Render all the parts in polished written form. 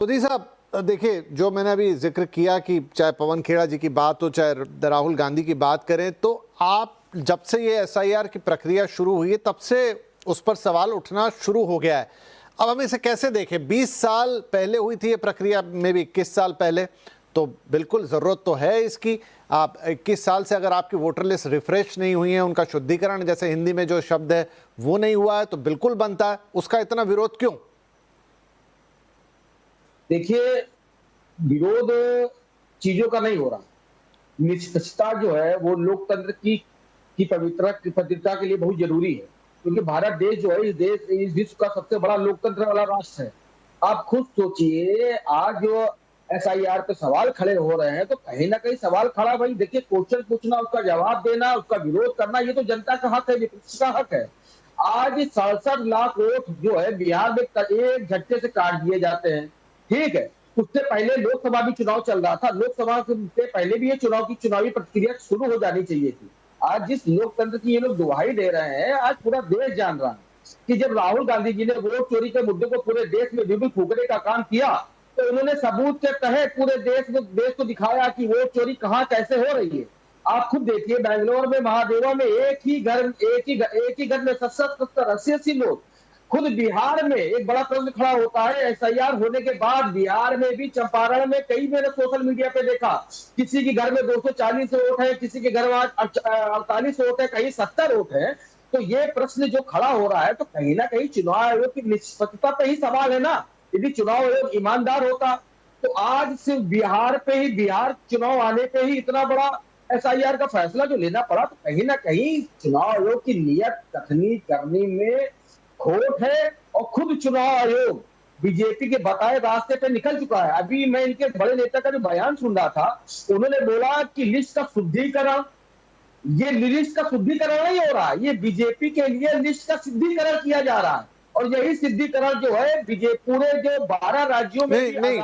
मोदी साहब, देखिए, जो मैंने अभी जिक्र किया कि चाहे पवन खेड़ा जी की बात हो, चाहे राहुल गांधी की बात करें, तो आप जब से ये एसआईआर की प्रक्रिया शुरू हुई है तब से उस पर सवाल उठना शुरू हो गया है। अब हम इसे कैसे देखें? 20 साल पहले हुई थी ये प्रक्रिया, में भी 21 साल पहले, तो बिल्कुल ज़रूरत तो है इसकी। आप 21 साल से अगर आपकी वोटर लिस्ट रिफ्रेश नहीं हुई है, उनका शुद्धिकरण जैसे हिंदी में जो शब्द है वो नहीं हुआ है, तो बिल्कुल बनता है। उसका इतना विरोध क्यों? देखिए, विरोध चीजों का नहीं हो रहा। निष्पक्षता जो है वो लोकतंत्र की पवित्रता के लिए बहुत जरूरी है, क्योंकि भारत देश जो है इस विश्व का सबसे बड़ा लोकतंत्र वाला राष्ट्र है। आप खुद सोचिए, आज जो एसआईआर पे सवाल खड़े हो रहे हैं, तो कहीं ना कहीं सवाल खड़ा, भाई देखिए, क्वेश्चन पूछना, उसका जवाब देना, उसका विरोध करना, ये तो जनता का हक है, विपक्ष का हक है। आज 67 लाख वोट जो है बिहार में एक झटके से काट दिए जाते हैं। ठीक है, उससे पहले लोकसभा भी चुनाव चल रहा था, लोकसभा से पहले भी ये चुनावी प्रक्रिया शुरू हो जानी चाहिए थी। आज जिस लोकतंत्र की ये लोग दुहाई दे रहे हैं, आज पूरा देश जान रहा है कि जब राहुल गांधी जी ने वोट चोरी के मुद्दे को पूरे देश में बिल्कुल फूकने का काम किया, तो उन्होंने सबूत के तहत पूरे देश को दिखाया कि वोट चोरी कहां कैसे हो रही है। आप खुद देखिए, बैंगलोर में, महादेवा में एक ही घर में 70-70, 80-80 लोग। खुद बिहार में एक बड़ा प्रश्न खड़ा होता है, एसआईआर होने के बाद बिहार में भी, चंपारण में, कई मैंने सोशल मीडिया पे देखा, किसी के घर में 240 वोट है, किसी के घर में 48 वोट है, कहीं 70 वोट है। तो ये प्रश्न जो खड़ा हो रहा है, तो कहीं ना कहीं चुनाव आयोग की निष्पक्षता पे ही सवाल है ना। यदि चुनाव आयोग ईमानदार होता, तो आज सिर्फ बिहार पे ही, बिहार चुनाव आने पे ही इतना बड़ा एसआईआर का फैसला जो लेना पड़ा, तो कहीं ना कहीं चुनाव आयोग की नियत कथनी करने में खोट है। और खुद चुनाव आयोग बीजेपी के बताए रास्ते पे निकल चुका है। अभी मैं इनके बड़े नेता का जो बयान सुन रहा था, उन्होंने बोला कि लिस्ट का शुद्धिकरण, ये लिस्ट का शुद्धिकरण नहीं हो रहा, ये बीजेपी के लिए लिस्ट का सिद्धिकरण किया जा रहा है। और यही सिद्धिकरण जो है बीजेपी पूरे जो 12 राज्यों में नहीं,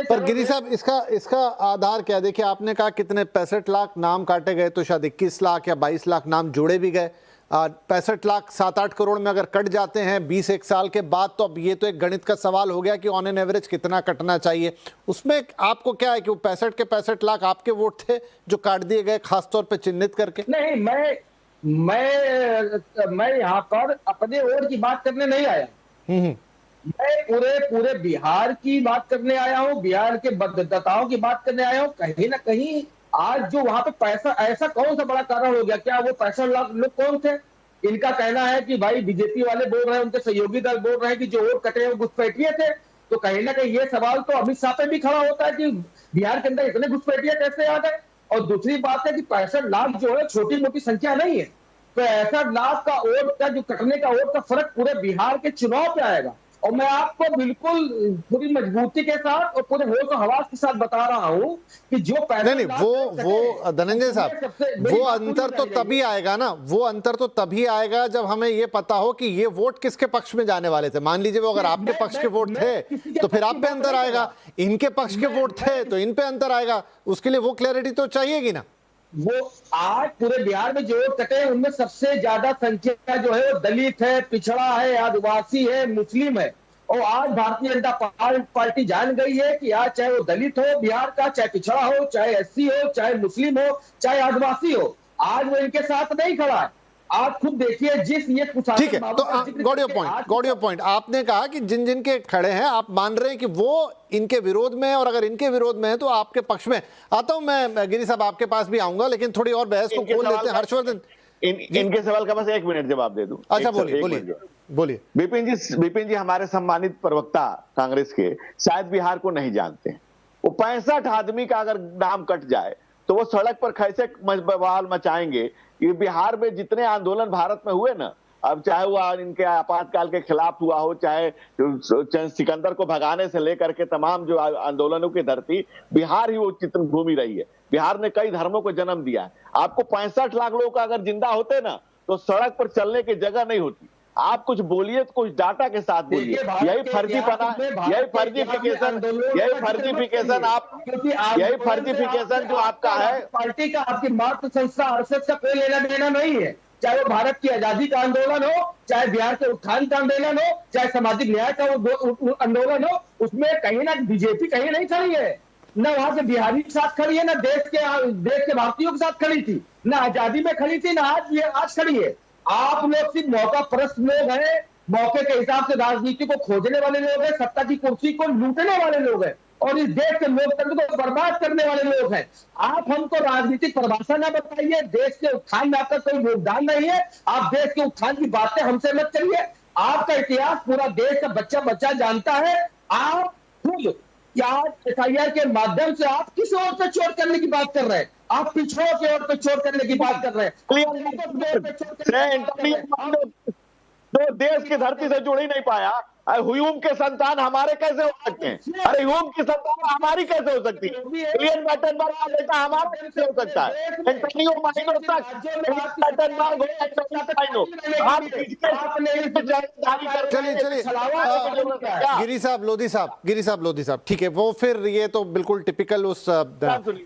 पर गिरी साहब, इसका आधार क्या? देखिए, आपने कहा कितने 65 लाख नाम काटे गए, तो शायद 21 लाख या 22 लाख नाम जोड़े भी गए। 65 लाख 7-8 करोड़ में अगर कट जाते हैं 20-1 साल के बाद, तो अब ये तो एक गणित का सवाल हो गया कि ऑन एन एवरेज कितना कटना चाहिए। उसमें आपको क्या है कि वो 65 के 65 लाख आपके वोट थे जो काट दिए गए, खासतौर पे चिन्हित करके? नहीं, मैं यहाँ पर अपने वोट की बात करने नहीं आया। मैं पूरे बिहार की बात करने आया हूँ, बिहार के मतदाताओं की बात करने आया हूँ। कहीं ना कहीं आज जो वहां पे पैसा, ऐसा कौन सा बड़ा कारण हो गया? क्या वो 65 लाख लोग कौन थे? इनका कहना है कि भाई बीजेपी वाले बोल रहे हैं, उनके सहयोगी दल बोल रहे हैं कि जो वोट कटे हैं वो घुसपैठिए थे। तो कहीं ना कहीं ये सवाल तो अमित शाह पे भी खड़ा होता है कि बिहार के अंदर इतने घुसपैठिए कैसे आ गए। और दूसरी बात है कि 65 लाख जो है छोटी मोटी संख्या नहीं है। तो 65 लाख का वोट का जो कटने का वोट का फर्क पूरे बिहार के चुनाव पे आएगा। और मैं आपको बिल्कुल पूरी मजबूती के साथ और पूरे होश और हवास के साथ बता रहा हूं कि जो नहीं, वो धनंजय साहब, वो अंतर तो तभी आएगा ना, वो अंतर तो तभी आएगा जब हमें ये पता हो कि ये वोट किसके पक्ष में जाने वाले थे। मान लीजिए वो अगर आपके पक्ष के वोट थे तो फिर आप पे अंतर आएगा, इनके पक्ष के वोट थे तो इन पे अंतर आएगा। उसके लिए वो क्लैरिटी तो चाहिएगी ना। वो आज पूरे बिहार में जो कटे हैं उनमें सबसे ज्यादा संख्या जो है वो दलित है, पिछड़ा है, आदिवासी है, मुस्लिम है। और आज भारतीय जनता पार्टी जान गई है कि आज चाहे वो दलित हो बिहार का, चाहे पिछड़ा हो, चाहे एससी हो, चाहे मुस्लिम हो, चाहे आदिवासी हो, आज वो इनके साथ नहीं खड़ा है। आप खुद देखिए, जिस ये ठीक है, तो गॉट योर पॉइंट। आपने कहा कि जिन जिन के खड़े हैं आप मान रहे हैं कि वो इनके विरोध में है, और अगर इनके विरोध में है तो आपके पक्ष में। आता हूं मैं गिरी साहब, आपके पास भी आऊंगा, लेकिन थोड़ी और बहस को खोल लेते हैं। हर्षवर्धन, इनके सवाल का बस 1 मिनट जवाब दे दूं। अच्छा, बोलिए। विपिन जी हमारे सम्मानित प्रवक्ता कांग्रेस के शायद बिहार को नहीं जानते हैं। वो 65 आदमी का अगर नाम कट जाए तो वो सड़क पर कैसे बवाल मचाएंगे। ये बिहार में जितने आंदोलन भारत में हुए ना, अब चाहे वो इनके आपातकाल के खिलाफ हुआ हो, चाहे सिकंदर को भगाने से लेकर के तमाम जो आंदोलनों की धरती बिहार ही वो चित्र भूमि रही है। बिहार ने कई धर्मों को जन्म दिया है। आपको 65 लाख लोग का अगर जिंदा होते ना तो सड़क पर चलने की जगह नहीं होती। आप कुछ बोलिए तो कुछ डाटा के साथ बोलिए। यही फर्जीफिकेशन जो आपका है, पार्टी का, आपकी मातृ संस्था आरएसएस का कोई लेना देना नहीं है। चाहे वो भारत की आजादी का आंदोलन हो, चाहे बिहार के उत्थान का आंदोलन हो, चाहे सामाजिक न्याय का आंदोलन हो, उसमें कहीं ना बीजेपी कहीं नहीं खड़ी है, न वहां के बिहारी के साथ खड़ी है, न देश के भारतीयों के साथ खड़ी थी, न आजादी में खड़ी थी, न आज खड़ी है। आप लोग सिर्फ मौका परस्त लोग हैं, मौके के हिसाब से राजनीति को खोजने वाले लोग हैं, सत्ता की कुर्सी को लूटने वाले लोग हैं और इस देश के लोकतंत्र को बर्बाद करने वाले लोग हैं। आप हमको राजनीतिक परिभाषा ना बताइए, देश के उत्थान में आपका कोई योगदान नहीं है, आप देश के उत्थान की बातें हमसे मत करिए। आपका इतिहास पूरा देश का बच्चा बच्चा जानता है। आप खुद क्या एफआईआर के माध्यम से आप किस ओर पे चोट करने की बात कर रहे हैं? आप पिछड़ों की ओर पे चोट करने की बात कर रहे हैं। तो देश की धरती से जुड़ ही नहीं पाया। ह्यूम के संतान हमारे कैसे हो सकते हैं? अरे ह्यूम की संतान हमारी कैसे हो सकती है? विलियम बैटनबर्ग का बेटा हमारा कैसे हो सकता है? एंटोनियो माइनो तक बैटनबर्ग हो, एंटोनियो माइनो आप चलिए गिरी साहब लोधी साहब ठीक है, वो फिर ये तो बिल्कुल टिपिकल उस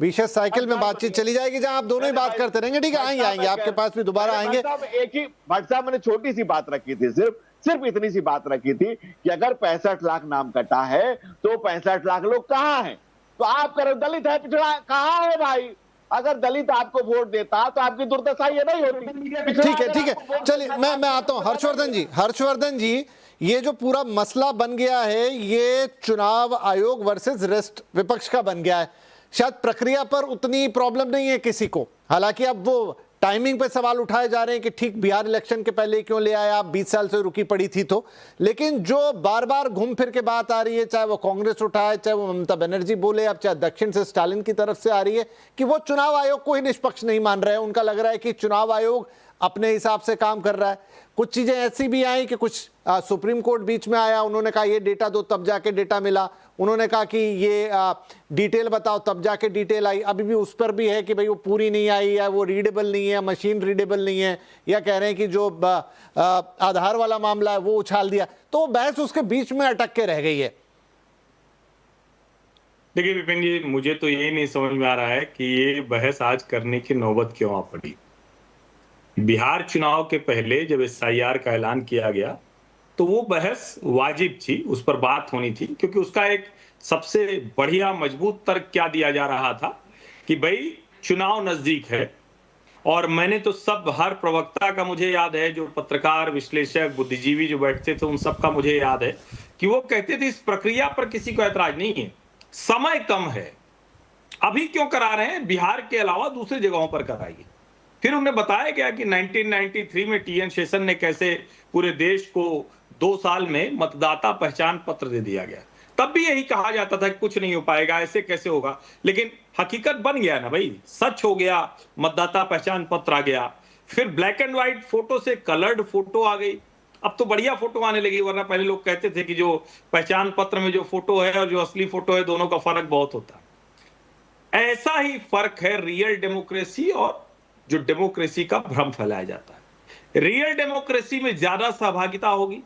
विशेष साइकिल में बातचीत चली जाएगी जहां आप दोनों ही बात करते रहेंगे। ठीक है, आएंगे आपके पास भी दोबारा आएंगे। एक ही भट्ट साहब मैंने छोटी सी बात रखी थी, सिर्फ इतनी सी बात रखी थी कि अगर 65 लाख नाम कटा है तो 65 लाख लोग कहां हैं? तो आप करो दलित है, पिछड़ा कहां है भाई? अगर दलित आपको वोट देता तो आपकी दुर्दशा ये नहीं होती। ठीक है चलिए मैं आता हूं। हर्षवर्धन जी ये जो पूरा मसला बन गया है ये चुनाव आयोग वर्सेस रेस्ट विपक्ष का बन गया है। शायद प्रक्रिया पर उतनी प्रॉब्लम नहीं है किसी को, हालांकि अब वो टाइमिंग पे सवाल उठाए जा रहे हैं कि ठीक बिहार इलेक्शन के पहले क्यों ले आया, आप 20 साल से रुकी पड़ी थी तो। लेकिन जो बार बार घूम फिर के बात आ रही है, चाहे वो कांग्रेस उठाए, चाहे वो ममता बनर्जी बोले, अब चाहे दक्षिण से स्टालिन की तरफ से आ रही है कि वो चुनाव आयोग को ही निष्पक्ष नहीं मान रहे हैं। उनका लग रहा है कि चुनाव आयोग अपने हिसाब से काम कर रहा है। कुछ चीजें ऐसी भी आई कि कुछ सुप्रीम कोर्ट बीच में आया, उन्होंने कहा ये डेटा दो, तब जाके डेटा मिला। उन्होंने कहा कि ये डिटेल बताओ, तब जाके डिटेल आई। अभी भी उस पर भी है कि भाई वो पूरी नहीं आई है, वो रीडेबल नहीं है, मशीन रीडेबल नहीं है, या कह रहे हैं कि जो आधार वाला मामला है वो उछाल दिया। तो बहस उसके बीच में अटक के रह गई है। देखिए विपिन जी, मुझे तो यही नहीं समझ में आ रहा है कि ये बहस आज करने की नौबत क्यों आ पड़ी। बिहार चुनाव के पहले जब एसआईआर का ऐलान किया गया तो वो बहस वाजिब थी, उस पर बात होनी थी, क्योंकि उसका एक सबसे बढ़िया मजबूत तर्क क्या दिया जा रहा था कि भाई चुनाव नजदीक है। और मैंने तो हर प्रवक्ता का मुझे याद है, जो पत्रकार, विश्लेषक, बुद्धिजीवी जो बैठते थे उन सब का मुझे याद है कि वो कहते थे इस प्रक्रिया पर किसी को ऐतराज नहीं है, समय कम है, अभी क्यों करा रहे हैं, बिहार के अलावा दूसरी जगहों पर कराइए। फिर उन्हें बताया गया कि 1993 में टीएन शेषन ने कैसे पूरे देश को 2 साल में मतदाता पहचान पत्र दे दिया गया। तब भी यही कहा जाता था कि कुछ नहीं हो पाएगा, ऐसे कैसे होगा, लेकिन हकीकत बन गया ना भाई, सच हो गया, मतदाता पहचान पत्र आ गया। फिर ब्लैक एंड व्हाइट फोटो से कलर्ड फोटो आ गई, अब तो बढ़िया फोटो आने लगी, वरना पहले लोग कहते थे कि जो पहचान पत्र में जो फोटो है और जो असली फोटो है दोनों का फर्क बहुत होता है। ऐसा ही फर्क है रियल डेमोक्रेसी और जो डेमोक्रेसी का भ्रम फैलाया जाता है। रियल डेमोक्रेसी में ज्यादा सहभागिता होगी,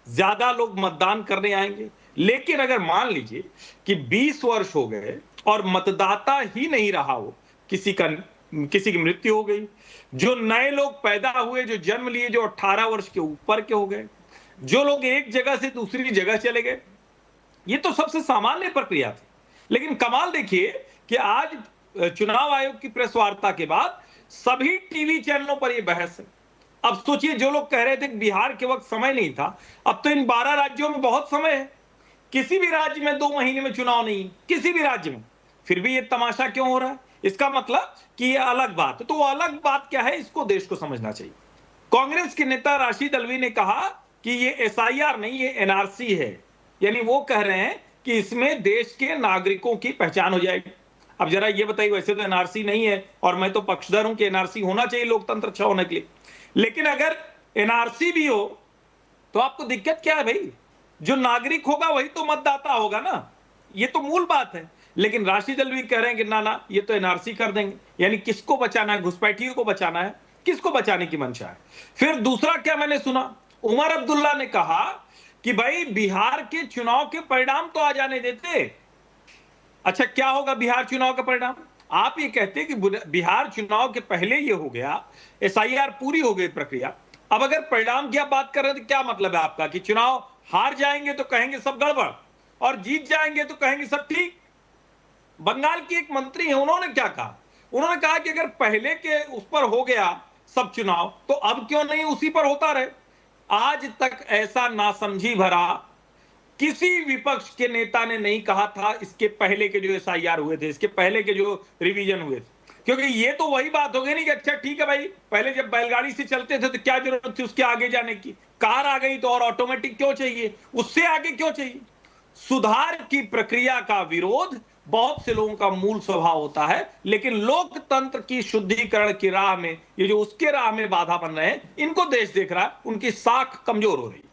ज्यादा लोग मतदान करने आएंगे, लेकिन अगर मान लीजिए कि 20 वर्ष हो गए और मतदाता ही नहीं रहा हो, किसी की मृत्यु हो गई, जो नए लोग पैदा हुए, जो जन्म लिए, जो 18 वर्ष के ऊपर के हो गए, जो लोग एक जगह से दूसरी जगह चले गए, ये तो सबसे सामान्य प्रक्रिया थी। लेकिन कमाल देखिए कि आज चुनाव आयोग की प्रेस वार्ता के बाद सभी टीवी चैनलों पर यह बहस है। अब सोचिए, जो लोग कह रहे थे कि बिहार के वक्त समय नहीं था, अब तो इन 12 राज्यों में बहुत समय है। किसी भी राज्य में 2 महीने में चुनाव नहीं, किसी भी राज्य में, फिर भी ये तमाशा क्यों हो रहा है? इसका मतलब कि ये अलग बात है। तो वो अलग बात क्या है, इसको देश को समझना चाहिए। कांग्रेस के नेता राशिद अल्वी ने कहा कि ये एसआईआर नहीं, ये एनआरसी है, यानी वो कह रहे हैं कि इसमें देश के नागरिकों की पहचान हो जाएगी। अब जरा ये बताइए, वैसे तो एनआरसी नहीं है और मैं तो पक्षधर हूं कि एनआरसी होना चाहिए लोकतंत्र अच्छा होने के लिए, लेकिन अगर एनआरसी भी हो तो आपको दिक्कत क्या है भाई? जो नागरिक होगा वही तो मतदाता होगा ना, ये तो मूल बात है। लेकिन राशिद अल्वी कह रहे हैं कि ना ये तो एनआरसी कर देंगे, यानी किसको बचाना है? घुसपैठियों को बचाना है, किसको बचाने की मंशा है? फिर दूसरा क्या मैंने सुना, उमर अब्दुल्ला ने कहा कि भाई बिहार के चुनाव के परिणाम तो आ जाने देते। अच्छा, क्या होगा बिहार चुनाव का परिणाम? आप ये कहते हैं कि बिहार चुनाव के पहले ये हो गया, एसआईआर पूरी हो गई प्रक्रिया। अब अगर परिणाम की आप बात कर रहे हैं तो क्या मतलब है आपका कि चुनाव हार जाएंगे तो कहेंगे सब गड़बड़ और जीत जाएंगे तो कहेंगे सब ठीक? बंगाल की एक मंत्री है, उन्होंने क्या कहा? उन्होंने कहा कि अगर पहले के उस पर हो गया सब चुनाव तो अब क्यों नहीं उसी पर होता रहे। आज तक ऐसा नासमझी भरा किसी विपक्ष के नेता ने नहीं कहा था इसके पहले के जो एसआईआर हुए थे, इसके पहले के जो रिवीजन हुए थे, क्योंकि ये तो वही बात हो गई नहीं कि अच्छा ठीक है भाई, पहले जब बैलगाड़ी से चलते थे तो क्या जरूरत थी उसके आगे जाने की, कार आ गई तो और ऑटोमेटिक क्यों चाहिए, उससे आगे क्यों चाहिए। सुधार की प्रक्रिया का विरोध बहुत से लोगों का मूल स्वभाव होता है, लेकिन लोकतंत्र की शुद्धिकरण की राह में ये जो उसके राह में बाधा बन रहे हैं, इनको देश देख रहा है, उनकी साख कमजोर हो रही है।